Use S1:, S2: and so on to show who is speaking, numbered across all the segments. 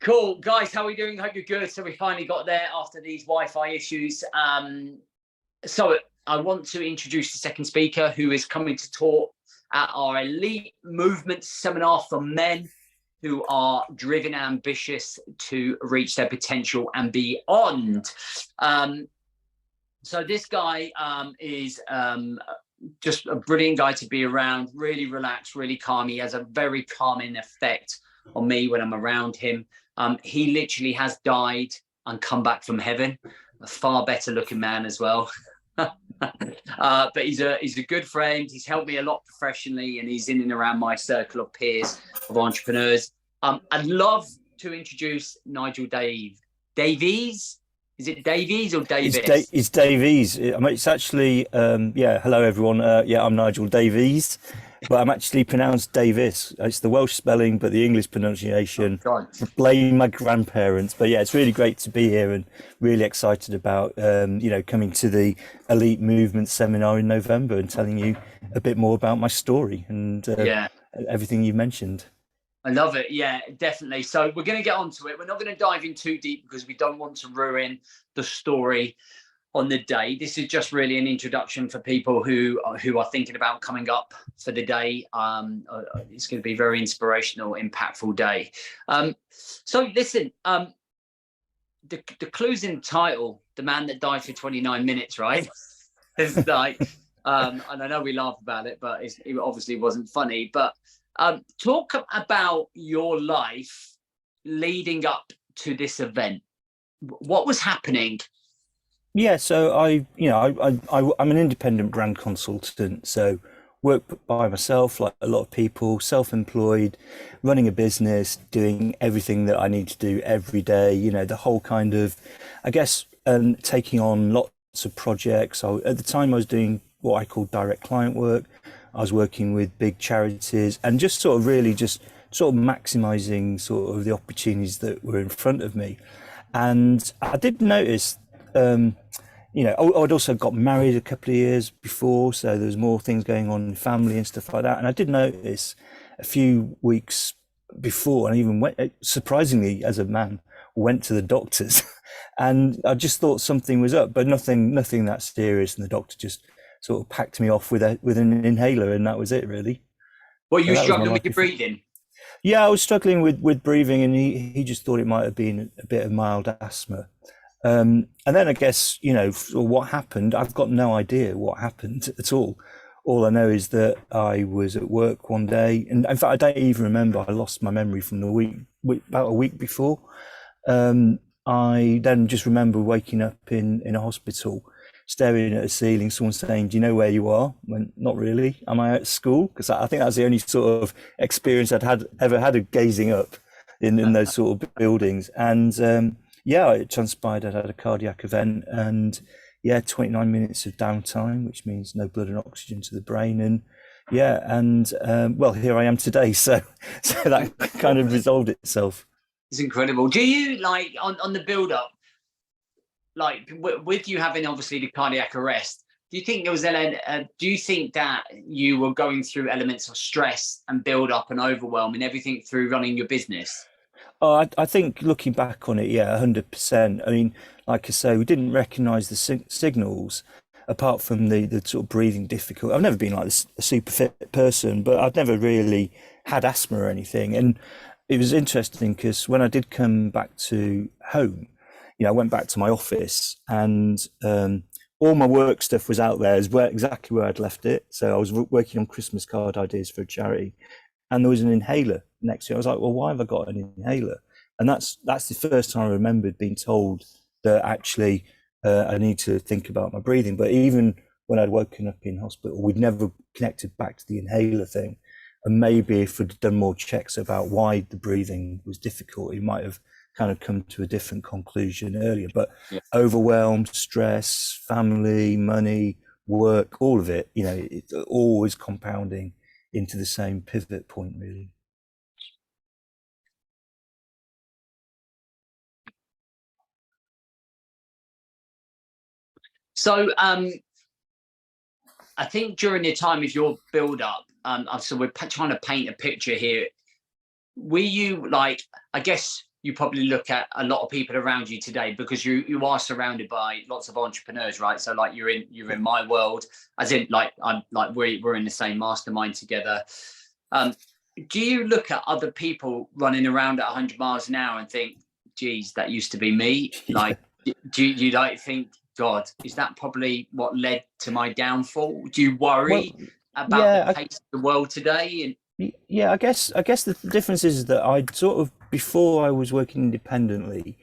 S1: Cool, guys. How are we doing? Hope you're good. So we finally got there after these Wi-Fi issues. So I want to introduce the second speaker, who is coming to talk at our Elite Movement Seminar for men who are driven and ambitious to reach their potential and beyond. So this guy is just a brilliant guy to be around. Really relaxed, really calm. He has a very calming effect on me when I'm around him. He literally has died and come back from heaven. A far better looking man as well. But he's a good friend. He's helped me a lot professionally, and he's in and around my circle of peers of entrepreneurs. I'd love to introduce Nigel Davies. Is it Davies or Davies?
S2: It's Davies. It's actually, hello everyone. I'm Nigel Davies, but I'm actually pronounced Davis. It's the Welsh spelling, but the English pronunciation.
S1: Oh,
S2: blame my grandparents. But yeah, it's really great to be here and really excited about, coming to the Elite Movement Seminar in November and telling you a bit more about my story and everything you mentioned.
S1: I love it. Yeah, definitely. So we're going to get onto it. We're not going to dive in too deep because we don't want to ruin the story on the day. This is just really an introduction for people who are thinking about coming up for the day. It's going to be a very inspirational, impactful day. So listen, the clue's in the title, The Man That Died for 29 Minutes, right? It's like, and I know we laugh about it, but it obviously wasn't funny. But talk about your life leading up to this event. What was happening?
S2: Yeah, so I'm an independent brand consultant, so work by myself, like a lot of people, self-employed, running a business, doing everything that I need to do every day. The whole kind of, I guess, taking on lots of projects. So at the time, I was doing what I call direct client work. I was working with big charities and just sort of maximizing sort of the opportunities that were in front of me. And I did notice, I'd also got married a couple of years before, so there was more things going on in family and stuff like that. And I did notice a few weeks before, and even went, surprisingly, as a man, went to the doctors, and I just thought something was up, but nothing that serious. And the doctor just sort of packed me off with an inhaler, and that was it, really.
S1: Well, you struggling with your breathing?
S2: Yeah, I was struggling with breathing, and he just thought it might have been a bit of mild asthma. And then I guess, what happened, I've got no idea what happened at all. All I know is that I was at work one day, and in fact, I don't even remember. I lost my memory from the about a week before. I then just remember waking up in a hospital, staring at a ceiling, someone saying, "Do you know where you are?" I went, "Not really. Am I at school?" Because I think that was the only sort of experience I'd ever had of gazing up in those sort of buildings. And it transpired I had a cardiac event, and 29 minutes of downtime, which means no blood and oxygen to the brain. And here I am today. So that kind of resolved itself.
S1: It's incredible. Do you like on the build up? Like with you having obviously the cardiac arrest, do you think there was do you think that you were going through elements of stress and build up and overwhelm and everything through running your business?
S2: Oh, I think looking back on it, 100%. I mean, like I say, we didn't recognise the signals apart from the sort of breathing difficulty. I've never been like a super fit person, but I've never really had asthma or anything. And it was interesting because when I did come back to home, I went back to my office, and all my work stuff was out there exactly where I'd left it. So I was working on Christmas card ideas for a charity, and there was an inhaler next to it. I was like, well, why have I got an inhaler? And that's the first time I remembered being told that actually I need to think about my breathing. But even when I'd woken up in hospital, we'd never connected back to the inhaler thing. And maybe if we'd done more checks about why the breathing was difficult, it might have kind of come to a different conclusion earlier. But overwhelmed, stress, family, money, work, all of it, it's always compounding into the same pivot point, really.
S1: So I think during the time of your build up, so we're trying to paint a picture here. Were you like, I guess you probably look at a lot of people around you today, because you are surrounded by lots of entrepreneurs, right? So like you're in my world, as in like we're in the same mastermind together. Do you look at other people running around at 100 miles an hour and think, geez, that used to be me? Like, do you like think, God, is that probably what led to my downfall? Do you worry about the pace of the world today?
S2: Yeah, I guess the difference is that I'd sort of, before I was working independently,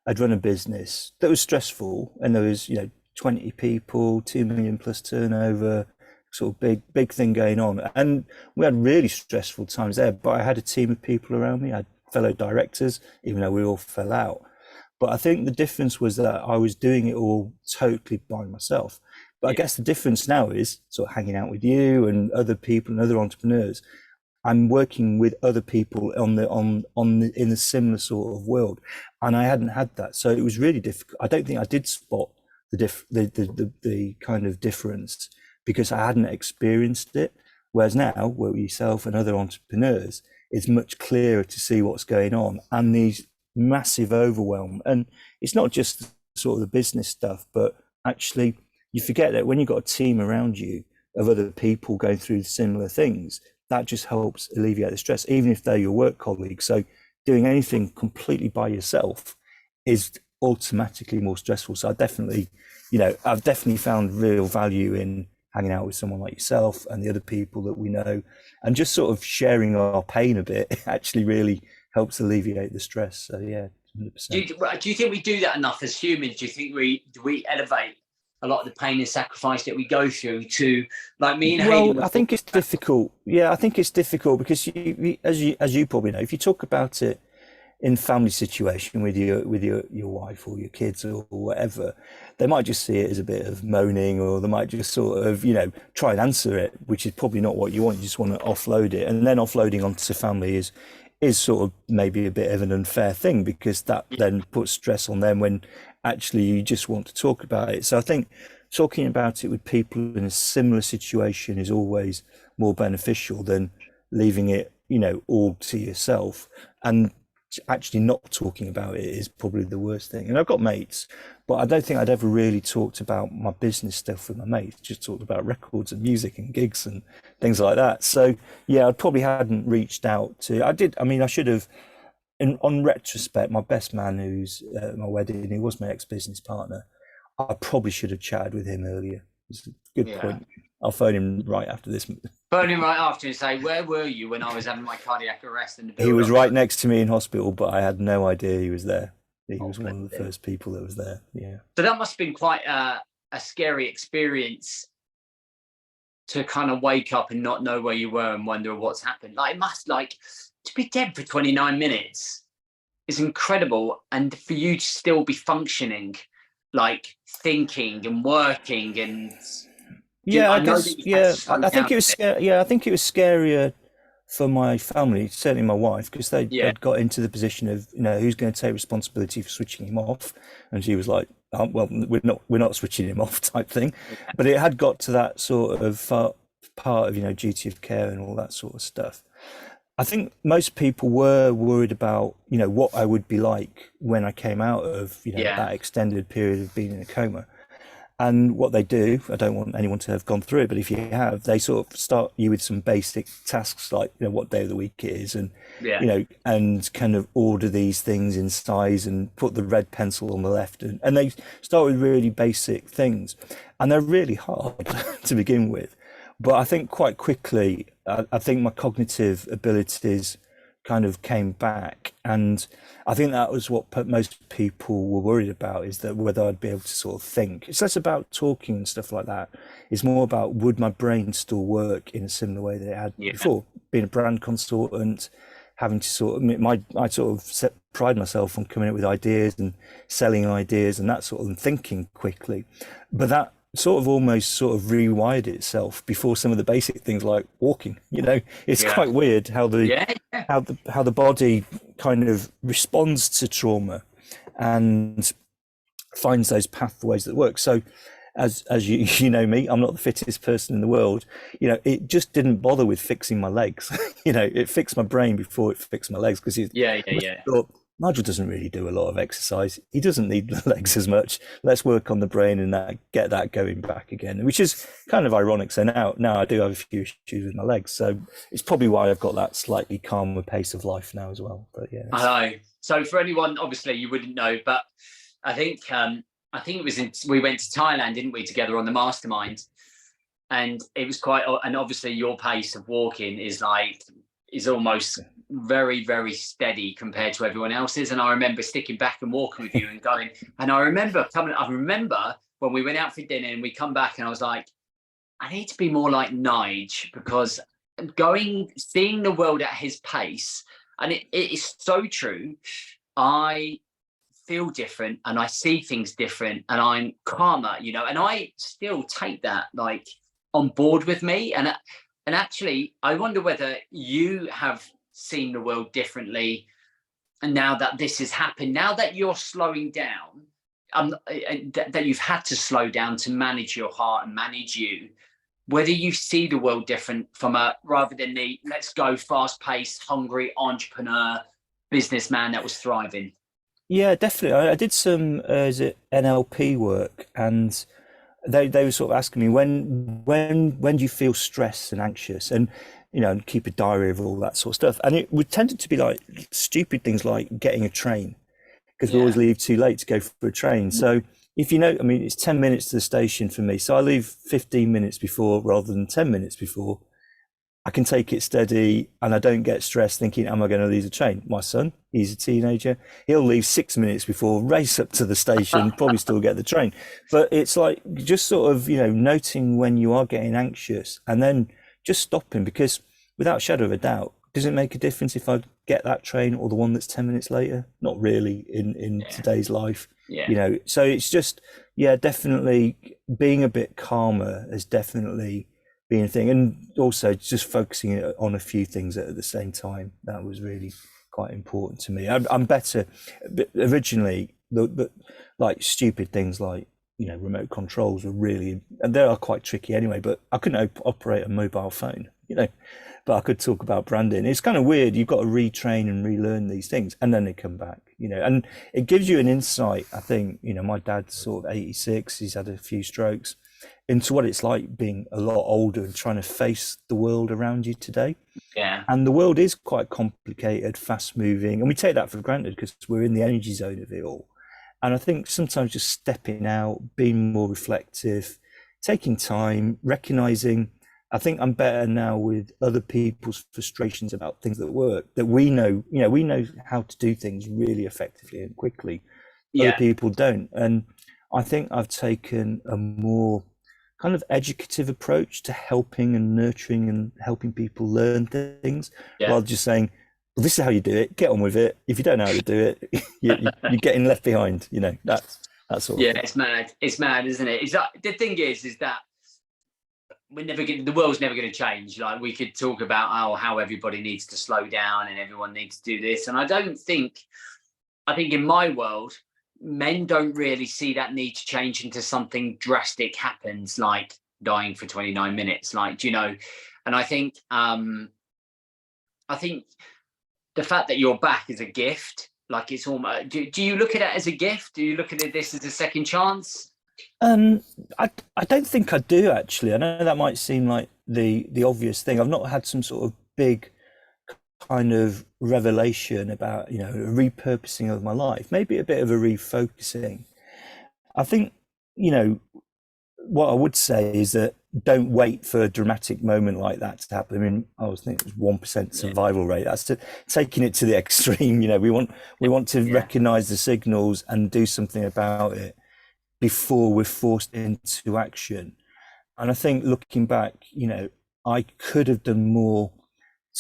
S2: I'd run a business that was stressful, and there was 20 people, 2 million plus turnover, sort of big thing going on, and we had really stressful times there. But I had a team of people around me. I had fellow directors, even though we all fell out. But I think the difference was that I was doing it all totally by myself. But I guess the difference now is sort of hanging out with you and other people and other entrepreneurs. I'm working with other people in a similar sort of world, and I hadn't had that, so it was really difficult. I don't think I did spot the kind of difference because I hadn't experienced it. Whereas now, with yourself and other entrepreneurs, it's much clearer to see what's going on and these massive overwhelm. And it's not just sort of the business stuff, but actually you forget that when you've got a team around you of other people going through similar things, that just helps alleviate the stress, even if they're your work colleagues. So doing anything completely by yourself is automatically more stressful. So I've definitely found real value in hanging out with someone like yourself and the other people that we know, and just sort of sharing our pain a bit actually really helps alleviate the stress. So yeah,
S1: 100%. Do you think we do that enough as humans? Do you think we elevate a lot of the pain and sacrifice that we go through to, like me and Hayden?
S2: Well, I think it's difficult. Yeah, I think it's difficult because as you probably know, if you talk about it in family situation with your wife or your kids or whatever, they might just see it as a bit of moaning, or they might just sort of try and answer it, which is probably not what you want. You just want to offload it, and then offloading onto family is sort of maybe a bit of an unfair thing, because that then puts stress on them when actually you just want to talk about it. So I think talking about it with people in a similar situation is always more beneficial than leaving it all to yourself. And actually not talking about it is probably the worst thing. And I've got mates, but I don't think I'd ever really talked about my business stuff with my mates, just talked about records and music and gigs and things like that. So yeah, I probably hadn't reached out to, I should have, on retrospect, my best man who's at my wedding, who was my ex-business partner, I probably should have chatted with him earlier. It's a good point. I'll phone him right after this.
S1: Phone him right after and say, where were you when I was having my cardiac arrest?
S2: He was right next to me in hospital, but I had no idea he was there. He was one of the first people that was there. Yeah.
S1: So that must have been quite a scary experience, to kind of wake up and not know where you were and wonder what's happened. Like, it must, to be dead for 29 minutes is incredible. And for you to still be functioning, like thinking and working and...
S2: I think it was scarier for my family, certainly my wife, because they'd got into the position of, who's going to take responsibility for switching him off, and she was like, oh, well, we're not switching him off type thing. But it had got to that sort of part of duty of care and all that sort of stuff. I think most people were worried about what I would be like when I came out of that extended period of being in a coma. And what they do, I don't want anyone to have gone through it, but if you have, they sort of start you with some basic tasks like what day of the week it is, and and kind of order these things in size and put the red pencil on the left, and they start with really basic things, and they're really hard to begin with. But I think quite quickly, I think my cognitive abilities kind of came back, and I think that was what most people were worried about, is that whether I'd be able to sort of think. It's less about talking and stuff like that. It's more about, would my brain still work in a similar way that it had before? Being a brand consultant, having to sort of, I sort of pride myself on coming up with ideas and selling ideas and that sort of, and thinking quickly. But that almost sort of rewired itself before some of the basic things like walking. It's quite weird how the body kind of responds to trauma and finds those pathways that work. So as you know me, I'm not the fittest person in the world. It just didn't bother with fixing my legs. It fixed my brain before it fixed my legs, because Nigel doesn't really do a lot of exercise. He doesn't need the legs as much. Let's work on the brain and get that going back again, which is kind of ironic. So now I do have a few issues with my legs. So it's probably why I've got that slightly calmer pace of life now as well. But yeah.
S1: I know. So for anyone, obviously you wouldn't know, but I think it was we went to Thailand, didn't we, together on the mastermind, and it was and obviously your pace of walking is almost very, very steady compared to everyone else's. And I remember sticking back and walking with you and going, and I remember when we went out for dinner and we come back and I was like, I need to be more like Nigel, because seeing the world at his pace, and it is so true. I feel different and I see things different and I'm calmer, and I still take that on board with me. And actually, I wonder whether you have seen the world differently, and now that this has happened, now that you're slowing down, that you've had to slow down to manage your heart and manage you, whether you see the world different rather than the let's go fast-paced, hungry entrepreneur businessman that was thriving.
S2: Yeah, definitely. I did some is it NLP work, and they were sort of asking me when do you feel stressed and anxious, and and keep a diary of all that sort of stuff. And it would tended to be like stupid things like getting a train, because we always leave too late to go for a train. So if it's 10 minutes to the station for me. So I leave 15 minutes before rather than 10 minutes before. I can take it steady and I don't get stressed thinking, am I going to lose a train? My son, he's a teenager. He'll leave 6 minutes before, race up to the station, probably still get the train. But it's like just sort of, noting when you are getting anxious and then just stopping, because without a shadow of a doubt, does it make a difference if I get that train or the one that's 10 minutes later? Not really in today's life.
S1: Yeah.
S2: So it's just, definitely being a bit calmer has definitely been a thing. And also just focusing on a few things at the same time. That was really quite important to me. I'm better, but originally, like stupid things like, remote controls were really, and they are quite tricky anyway, but I couldn't operate a mobile phone, but I could talk about branding. It's kind of weird. You've got to retrain and relearn these things and then they come back, and it gives you an insight. I think, my dad's sort of 86, he's had a few strokes, into what it's like being a lot older and trying to face the world around you today.
S1: Yeah.
S2: And the world is quite complicated, fast moving, and we take that for granted because we're in the energy zone of it all. And I think sometimes just stepping out, being more reflective, taking time, recognizing, I think I'm better now with other people's frustrations about things that work, that we know how to do things really effectively and quickly.
S1: Yeah.
S2: Other people don't. And I think I've taken a more kind of educative approach to helping and nurturing and helping people learn things, rather than just saying, well, this is how you do it, get on with it. If you don't know how to do it, you're getting left behind, that's sort of thing.
S1: It's mad, isn't it? The thing is that the world's never going to change. Like, we could talk about how everybody needs to slow down and everyone needs to do this. And I think in my world, men don't really see that need to change until something drastic happens, like dying for 29 minutes, and I think the fact that you're back is a gift. Like, it's almost, do you look at it as a gift? Do you look at this as a second chance?
S2: I don't think I do, actually. I know that might seem like the obvious thing. I've not had some sort of big kind of revelation about, a repurposing of my life, maybe a bit of a refocusing. I think, what I would say is that don't wait for a dramatic moment like that to happen. I mean, I was thinking it was 1% survival rate. That's taking it to the extreme. We want to recognize the signals and do something about it before we're forced into action. And I think looking back, I could have done more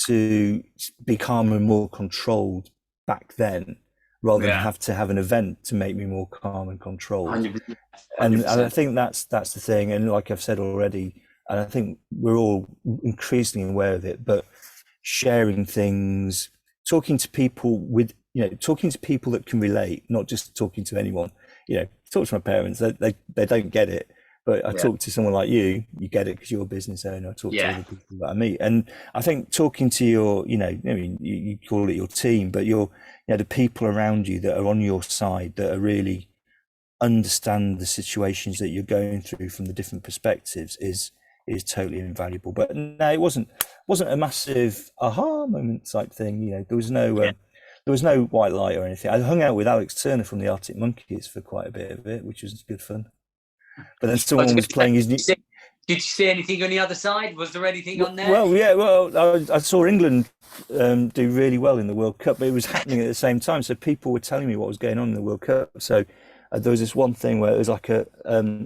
S2: to be calmer and more controlled back then, rather than have to have an event to make me more calm and controlled. 100%. And I think that's the thing. And like I've said already, and I think we're all increasingly aware of it, but sharing things, talking to people that can relate, not just talking to anyone. Talk to my parents, they don't get it. But I
S1: Yeah.
S2: talk to someone like you get it because you're a business owner. I talk to
S1: Yeah.
S2: other people that I meet, and I think talking to your, I mean, you call it your team, but the people around you that are on your side that are really understand the situations that you're going through from the different perspectives is totally invaluable. But no, it wasn't a massive aha moment type thing. There was no white light or anything. I hung out with Alex Turner from the Arctic Monkeys for quite a bit of it, which was good fun. But then
S1: I was
S2: someone
S1: going
S2: was
S1: to say,
S2: playing his new.
S1: did you see anything on the other side? Was there anything on there?
S2: Well, yeah, well, I saw England do really well in the World Cup, but it was happening at the same time. So people were telling me what was going on in the World Cup. So there was this one thing where it was like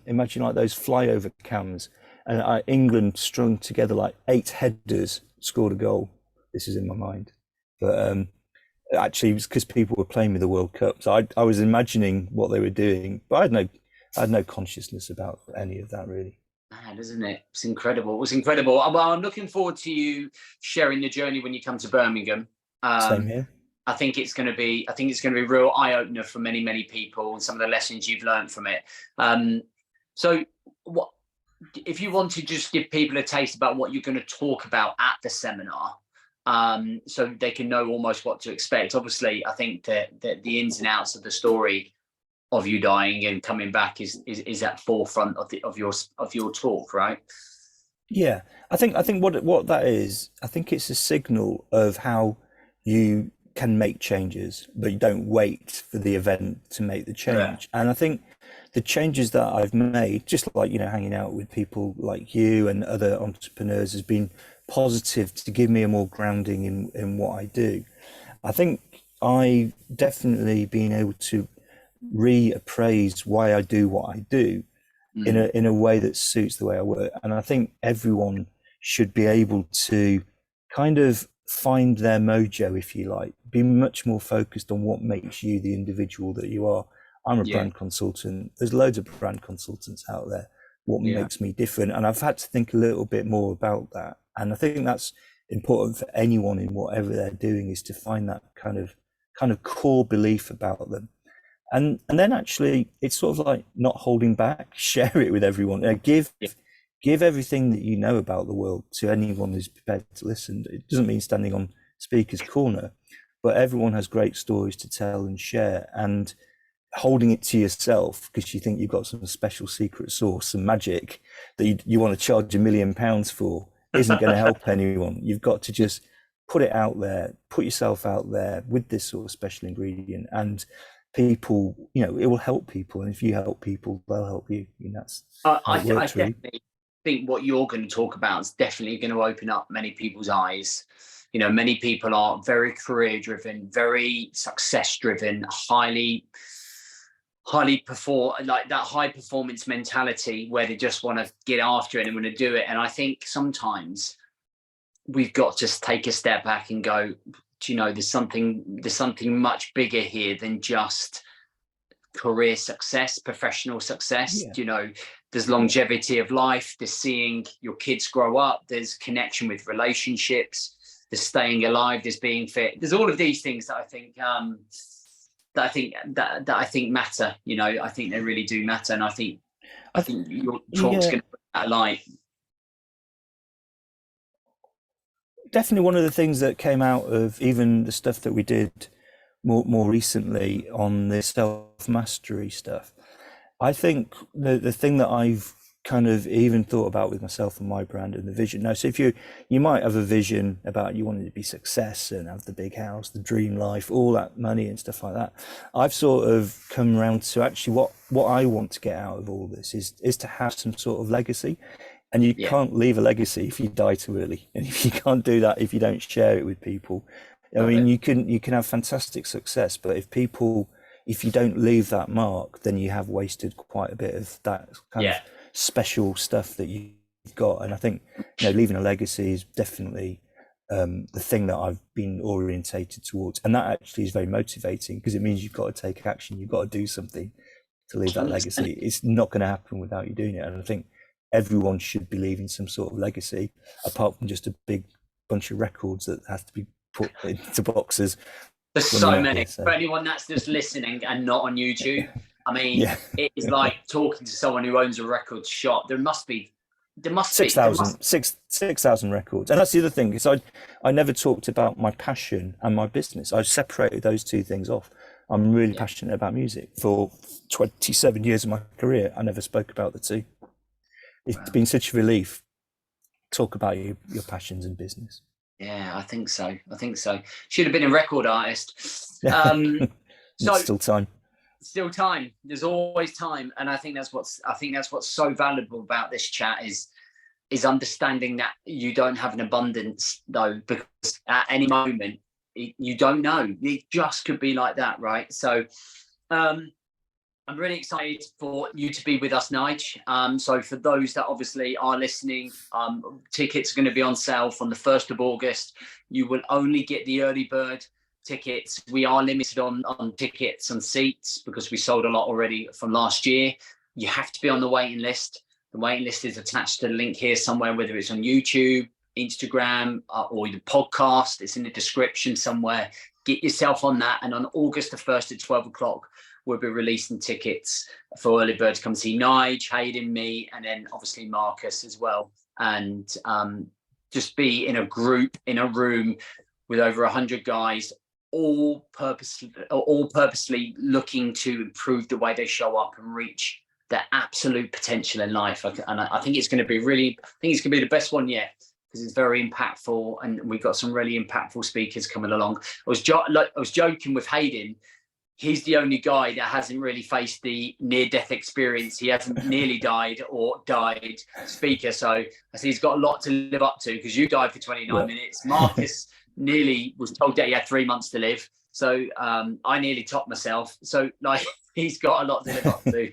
S2: imagine like those flyover cams, and England strung together like 8 headers, scored a goal. This is in my mind, but actually it was because people were playing with the World Cup. So I was imagining what they were doing, but I had no consciousness about any of that really.
S1: Man, isn't it? It's incredible. It was incredible. Well, I'm looking forward to you sharing the journey when you come to Birmingham.
S2: Same here.
S1: I think it's going to be a real eye opener for many, many people, and some of the lessons you've learned from it. So, what if you want to just give people a taste about what you're going to talk about at the seminar, so they can know almost what to expect? Obviously, I think that the ins and outs of the story of you dying and coming back is at forefront of your talk, right?
S2: Yeah, I think what that is, I think it's a signal of how you can make changes, but you don't wait for the event to make the change. And I think the changes that I've made, just like hanging out with people like you and other entrepreneurs, has been positive to give me a more grounding in what I do. I think I've definitely been able to reappraise why I do what I do in a way that suits the way I work. And I think everyone should be able to kind of find their mojo, if you like, be much more focused on what makes you the individual that you are. I'm a brand consultant. There's loads of brand consultants out there. What makes me different? And I've had to think a little bit more about that. And I think that's important for anyone in whatever they're doing, is to find that kind of core belief about them. And then actually it's sort of like not holding back, share it with everyone. Give everything that you know about the world to anyone who's prepared to listen. It doesn't mean standing on speaker's corner, but everyone has great stories to tell and share, and holding it to yourself because you think you've got some special secret sauce, some magic that you want to charge £1 million for isn't going to help anyone. You've got to just put it out there, put yourself out there with this sort of special ingredient, and people, it will help people. And if you help people, they'll help you. That's
S1: I definitely think what you're going to talk about is definitely going to open up many people's eyes. Many people are very career driven, very success driven, highly perform, like that high performance mentality where they just want to get after it and want to do it. And I think sometimes we've got to take a step back and go, there's something much bigger here than just career success, professional success. There's longevity of life, there's seeing your kids grow up, there's connection with relationships, there's staying alive, there's being fit, there's all of these things that I think I think matter. I think they really do matter, and I think your talk's going to put that light.
S2: Definitely one of the things that came out of even the stuff that we did more recently on the self-mastery stuff, I think the thing that I've kind of even thought about with myself and my brand and the vision. Now, so if you might have a vision about you wanting to be success and have the big house, the dream life, all that money and stuff like that. I've sort of come around to actually what I want to get out of all this is to have some sort of legacy. And you can't leave a legacy if you die too early. And if you can't do that, if you don't share it with people, I mean, you can have fantastic success, but if you don't leave that mark, then you have wasted quite a bit of that kind of special stuff that you've got. And I think leaving a legacy is definitely the thing that I've been orientated towards, and that actually is very motivating because it means you've got to take action, you've got to do something to leave that legacy. It's not going to happen without you doing it. And I think everyone should be leaving some sort of legacy, apart from just a big bunch of records that have to be put into boxes.
S1: There's so many. For anyone that's just listening and not on YouTube, I mean,
S2: Yeah.
S1: it is like talking to someone who owns a record shop. There must be.
S2: 6,000 records. And that's the other thing, is I never talked about my passion and my business. I separated those two things off. I'm really passionate about music. For 27 years of my career, I never spoke about the two. It's been such a relief. Talk about your passions and business.
S1: Yeah, I think so. Should have been a record artist. So
S2: Still time.
S1: Still time. There's always time, and I think that's what's so valuable about this chat is understanding that you don't have an abundance, though, because at any moment you don't know. It just could be like that, right? So I'm really excited for you to be with us, Nige. So for those that obviously are listening, tickets are going to be on sale from the 1st of August. You will only get the early bird tickets. We are limited on tickets and seats because we sold a lot already from last year. You have to be on the waiting list. The waiting list is attached to the link here somewhere, whether it's on YouTube, Instagram, or the podcast. It's in the description somewhere. Get yourself on that. And on August the 1st at 12 o'clock, we'll be releasing tickets for early bird to come see Nige, Hayden, me, and then obviously Marcus as well. And just be in a group, in a room with over 100 guys, all purposely looking to improve the way they show up and reach their absolute potential in life. And I think it's going to be the best one yet, because it's very impactful, and we've got some really impactful speakers coming along. I was joking with Hayden. He's the only guy that hasn't really faced the near-death experience. He hasn't nearly died or died speaker. So I see he's got a lot to live up to, because you died for 29 minutes. Marcus nearly was told that he had 3 months to live. So I nearly topped myself. So like, he's got a lot to live up to.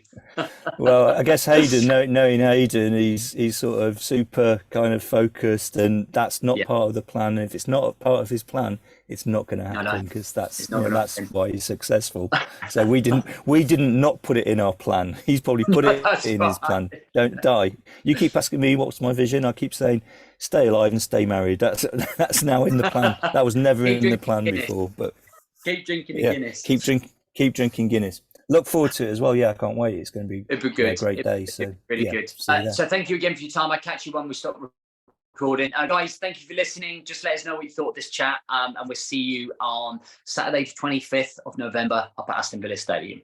S2: Well, I guess Hayden, knowing Hayden, he's sort of super kind of focused, and that's not part of the plan. And if it's not a part of his plan, it's not going to happen, because that's why he's successful. So we didn't not put it in our plan. He's probably put it in his plan. Don't die. You keep asking me what's my vision. I keep saying stay alive and stay married. That's now in the plan. That was never in the plan before. But
S1: keep drinking Guinness.
S2: Keep drinking Guinness. Look forward to it as well. Yeah, I can't wait. It's going to be
S1: good.
S2: A great day. So
S1: really good. So thank you again for your time. I'll catch you when we stop recording. Guys, thank you for listening. Just let us know what you thought of this chat, and we'll see you on Saturday, 25th of November up at Aston Villa Stadium.